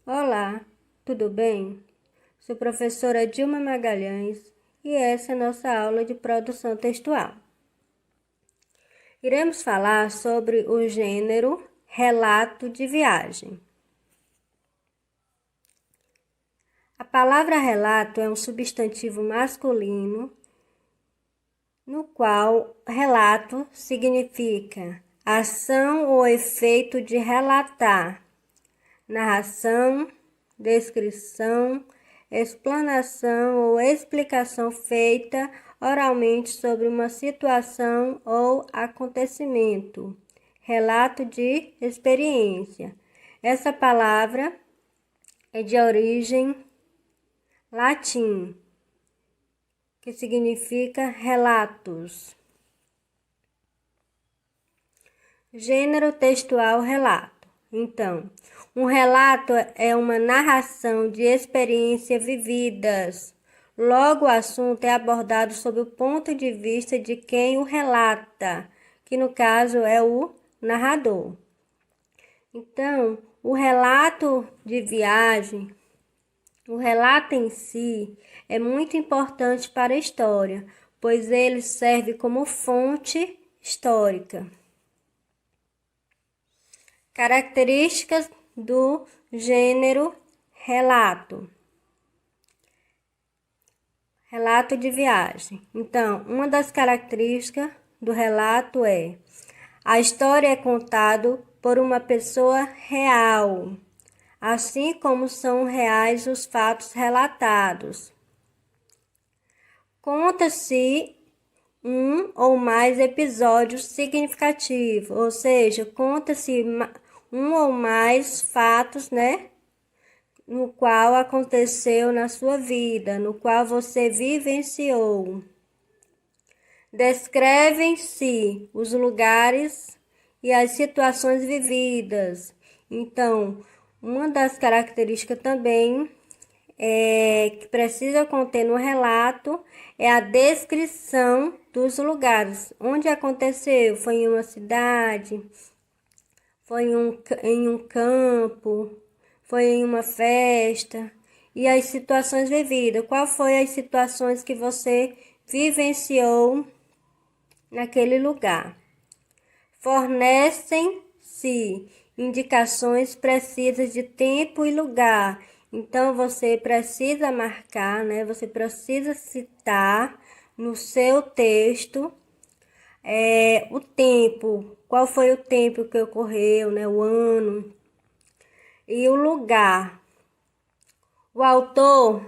Olá, tudo bem? Sou professora Dilma Magalhães e essa é nossa aula de produção textual. Iremos falar sobre o gênero relato de viagem. A palavra relato é um substantivo masculino, no qual relato significa ação ou efeito de relatar, narração, descrição, explanação ou explicação feita oralmente sobre uma situação ou acontecimento. Relato de experiência. Essa palavra é de origem latim, que significa relatos. Gênero textual relato. Então, um relato é uma narração de experiências vividas. Logo, o assunto é abordado sob o ponto de vista de quem o relata, que no caso é o narrador. Então, o relato de viagem, o relato em si, é muito importante para a história, pois ele serve como fonte histórica. Características do gênero relato. Relato de viagem. Então, uma das características do relato é: a história é contada por uma pessoa real, assim como são reais os fatos relatados. Conta-se um ou mais episódios significativos, ou seja, conta-se um ou mais fatos, no qual aconteceu na sua vida, no qual você vivenciou. Descrevem-se os lugares e as situações vividas. Então, uma das características também que precisa conter no relato é a descrição dos lugares. Onde aconteceu? Foi em uma cidade? Foi em um campo? Foi em uma festa? E as situações vividas. Qual foi as situações que você vivenciou naquele lugar? Fornecem-se indicações precisas de tempo e lugar. Então, você precisa marcar, Você precisa citar no seu texto o tempo. Qual foi o tempo que ocorreu, O ano. E o lugar. O autor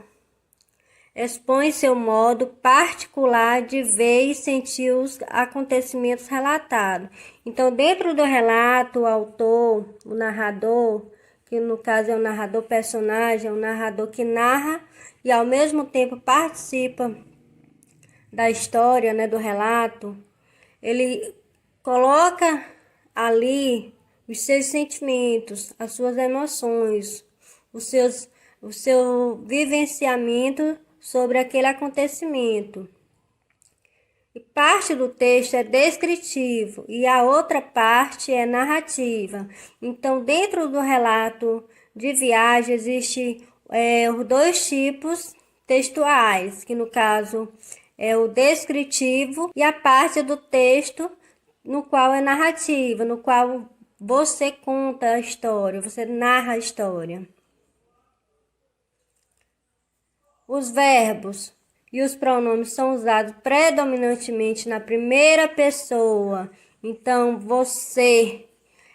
expõe seu modo particular de ver e sentir os acontecimentos relatados. Então, dentro do relato, o autor, o narrador, que no caso é o narrador personagem, é o narrador que narra e ao mesmo tempo participa da história, do relato, ele coloca ali os seus sentimentos, as suas emoções, o seu vivenciamento sobre aquele acontecimento. E parte do texto é descritivo e a outra parte é narrativa. Então, dentro do relato de viagem, existem os dois tipos textuais, que no caso é o descritivo e a parte do texto no qual é narrativa, no qual você conta a história, você narra a história. Os verbos e os pronomes são usados predominantemente na primeira pessoa. Então, você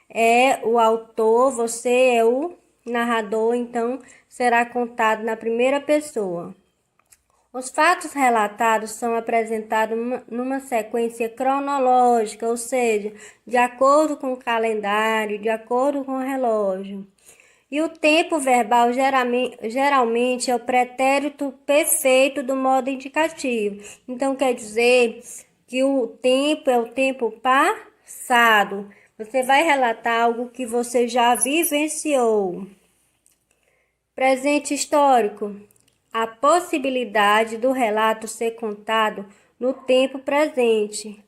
é o autor, você é o narrador, então será contado na primeira pessoa. Os fatos relatados são apresentados numa sequência cronológica, ou seja, de acordo com o calendário, de acordo com o relógio. E o tempo verbal geralmente é o pretérito perfeito do modo indicativo. Então, quer dizer que o tempo é o tempo passado. Você vai relatar algo que você já vivenciou. Presente histórico. A possibilidade do relato ser contado no tempo presente.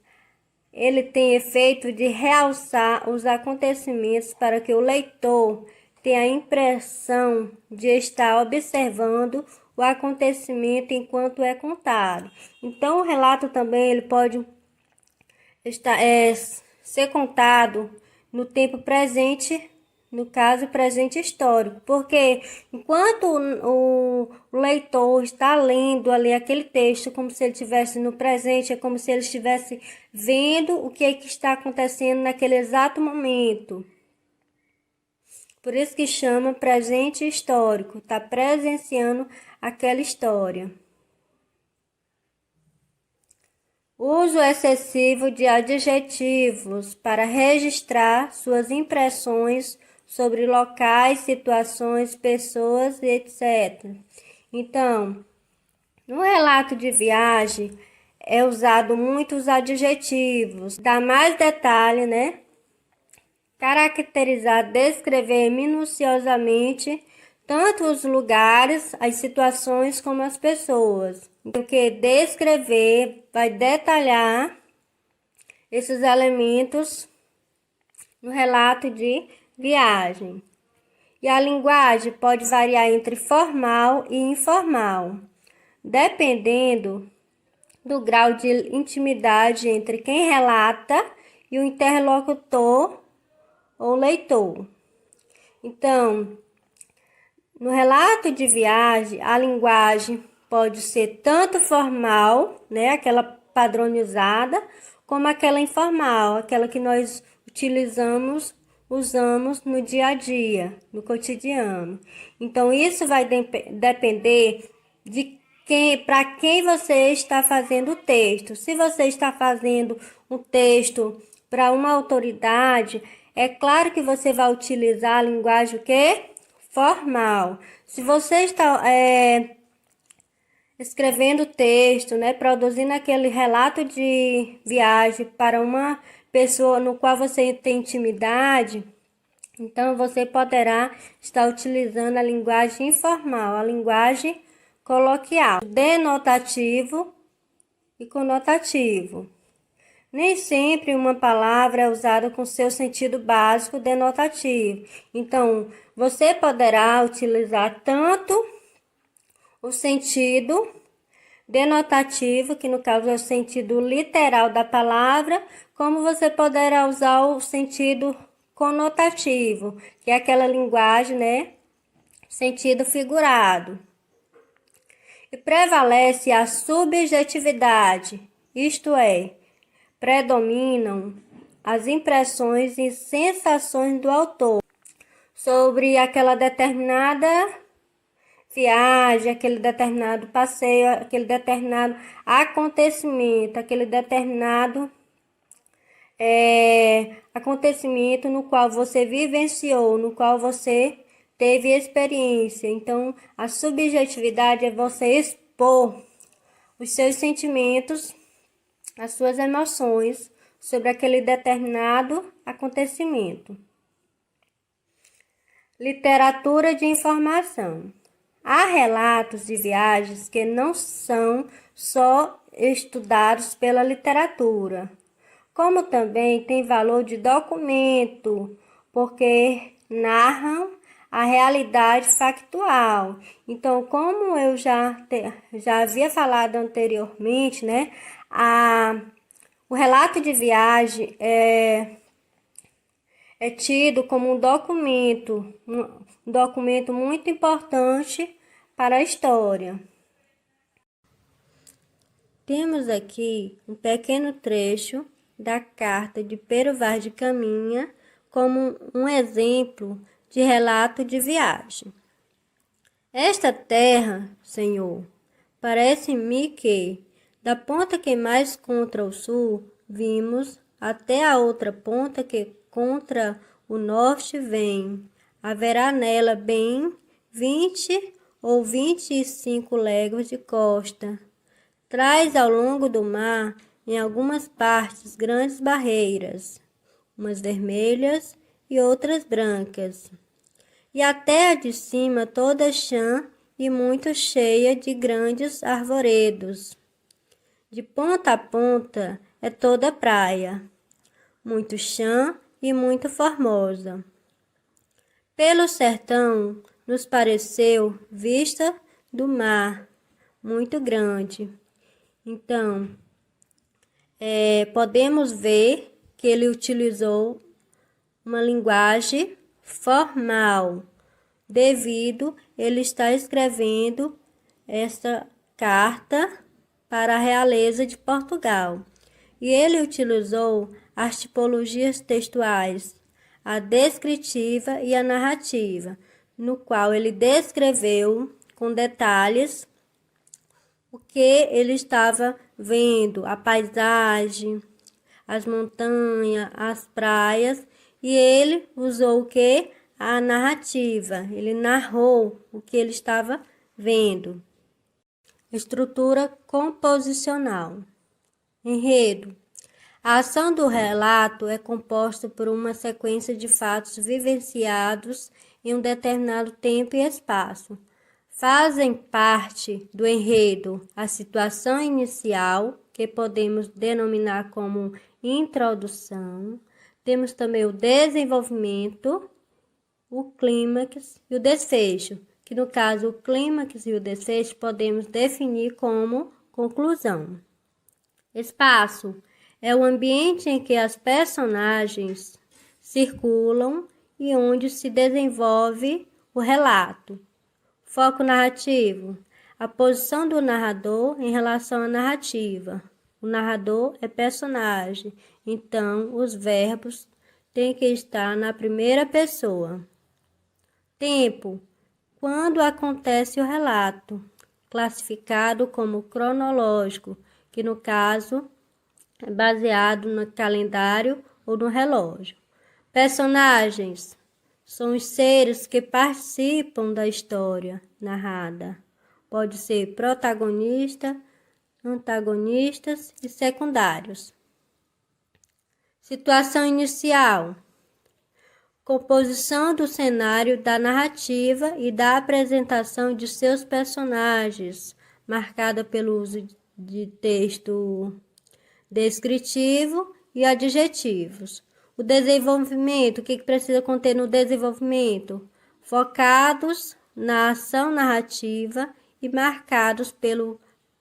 Ele tem efeito de realçar os acontecimentos para que o leitor ter a impressão de estar observando o acontecimento enquanto é contado. Então, o relato também ele pode ser contado no tempo presente, no caso, presente histórico, porque enquanto o leitor está lendo ali aquele texto como se ele estivesse no presente, é como se ele estivesse vendo o que é que está acontecendo naquele exato momento. Por isso que chama presente histórico, está presenciando aquela história. Uso excessivo de adjetivos para registrar suas impressões sobre locais, situações, pessoas, etc. Então, no relato de viagem é usado muitos adjetivos, dá mais detalhe, né? Caracterizar, descrever minuciosamente tanto os lugares, as situações como as pessoas. Porque descrever vai detalhar esses elementos no relato de viagem. E a linguagem pode variar entre formal e informal, dependendo do grau de intimidade entre quem relata e o interlocutor ou leitor. Então, no relato de viagem, a linguagem pode ser tanto formal, né, aquela padronizada, como aquela informal, aquela que nós usamos no dia a dia, no cotidiano. Então, isso vai depender de para quem você está fazendo o texto. Se você está fazendo um texto para uma autoridade, é claro que você vai utilizar a linguagem o quê? Formal. Se você está escrevendo texto, né, produzindo aquele relato de viagem para uma pessoa no qual você tem intimidade, então você poderá estar utilizando a linguagem informal, a linguagem coloquial, denotativo e conotativo. Nem sempre uma palavra é usada com seu sentido básico denotativo. Então, você poderá utilizar tanto o sentido denotativo, que no caso é o sentido literal da palavra, como você poderá usar o sentido conotativo, que é aquela linguagem, né? Sentido figurado. E prevalece a subjetividade, isto é, predominam as impressões e sensações do autor sobre aquela determinada viagem, aquele determinado passeio, aquele determinado acontecimento, aquele determinado acontecimento no qual você vivenciou, no qual você teve experiência. Então, a subjetividade é você expor os seus sentimentos, as suas emoções sobre aquele determinado acontecimento. Literatura de informação. Há relatos de viagens que não são só estudados pela literatura, como também tem valor de documento, porque narram a realidade factual. Então, como eu já havia falado anteriormente, né, o relato de viagem é tido como um documento muito importante para a história. Temos aqui um pequeno trecho da carta de Pero Vaz de Caminha como um exemplo de relato de viagem. Esta terra, Senhor, parece-me que, da ponta que mais contra o sul vimos, até a outra ponta que contra o norte vem, haverá nela bem 20 ou 25 léguas de costa. Traz ao longo do mar, em algumas partes, grandes barreiras, umas vermelhas e outras brancas. E a terra de cima toda chã e muito cheia de grandes arvoredos. De ponta a ponta é toda praia, muito chã e muito formosa. Pelo sertão nos pareceu vista do mar muito grande. Então, podemos ver que ele utilizou uma linguagem formal, devido ele estar escrevendo esta carta para a realeza de Portugal. E ele utilizou as tipologias textuais, a descritiva e a narrativa, no qual ele descreveu com detalhes o que ele estava vendo, a paisagem, as montanhas, as praias, e ele usou o que? A narrativa. Ele narrou o que ele estava vendo. Estrutura composicional. Enredo. A ação do relato é composta por uma sequência de fatos vivenciados em um determinado tempo e espaço. Fazem parte do enredo a situação inicial, que podemos denominar como introdução. Temos também o desenvolvimento, o clímax e o desfecho, que no caso o clímax e o desfecho podemos definir como conclusão. Espaço é o ambiente em que as personagens circulam e onde se desenvolve o relato. Foco narrativo, a posição do narrador em relação à narrativa. O narrador é personagem, então os verbos têm que estar na primeira pessoa. Tempo, quando acontece o relato, classificado como cronológico, que no caso é baseado no calendário ou no relógio. Personagens são os seres que participam da história narrada. Pode ser protagonista, antagonistas e secundários. Situação inicial. Composição do cenário da narrativa e da apresentação de seus personagens, marcada pelo uso de texto descritivo e adjetivos. O desenvolvimento, o que precisa conter no desenvolvimento? Focados na ação narrativa e marcados pelo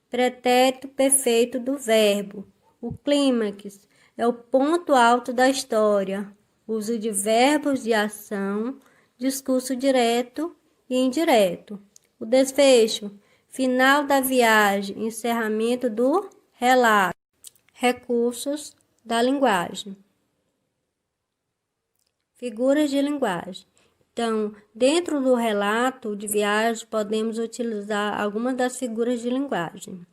pretérito perfeito do verbo. O clímax é o ponto alto da história. Uso de verbos de ação, discurso direto e indireto. O desfecho, final da viagem, encerramento do relato. Recursos da linguagem. Figuras de linguagem. Então, dentro do relato de viagem, podemos utilizar algumas das figuras de linguagem.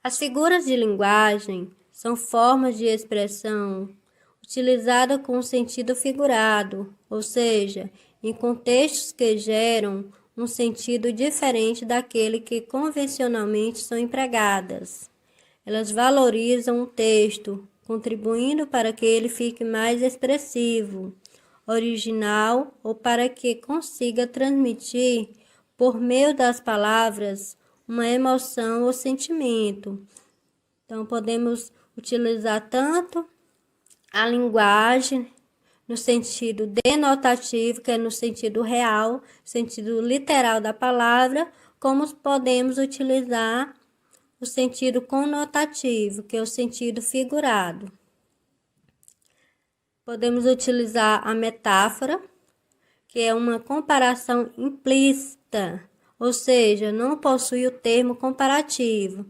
As figuras de linguagem são formas de expressão utilizadas com sentido figurado, ou seja, em contextos que geram um sentido diferente daquele que convencionalmente são empregadas. Elas valorizam o texto, contribuindo para que ele fique mais expressivo, original ou para que consiga transmitir, por meio das palavras, uma emoção ou sentimento. Então, podemos utilizar tanto a linguagem no sentido denotativo, que é no sentido real, sentido literal da palavra, como podemos utilizar o sentido conotativo, que é o sentido figurado. Podemos utilizar a metáfora, que é uma comparação implícita, ou seja, não possui o termo comparativo.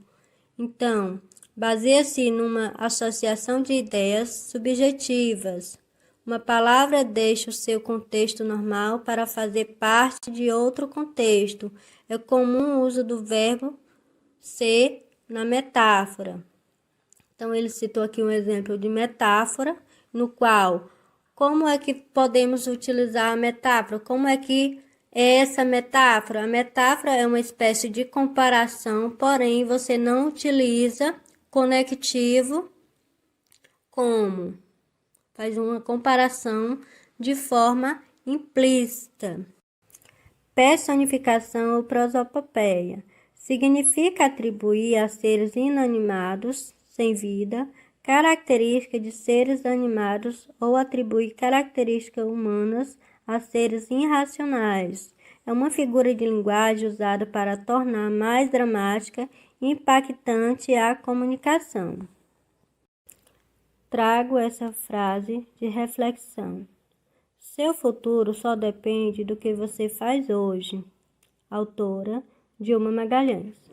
Então, baseia-se numa associação de ideias subjetivas. Uma palavra deixa o seu contexto normal para fazer parte de outro contexto. É comum o uso do verbo ser na metáfora. Então, ele citou aqui um exemplo de metáfora, no qual, como é que podemos utilizar a metáfora? Como é que é essa metáfora? A metáfora é uma espécie de comparação, porém, você não utiliza conectivo como. Faz uma comparação de forma implícita. Personificação ou prosopopeia. Significa atribuir a seres inanimados, sem vida, características de seres animados ou atribuir características humanas a seres irracionais. É uma figura de linguagem usada para tornar mais dramática e impactante a comunicação. Trago essa frase de reflexão. Seu futuro só depende do que você faz hoje. Autora Dilma Magalhães.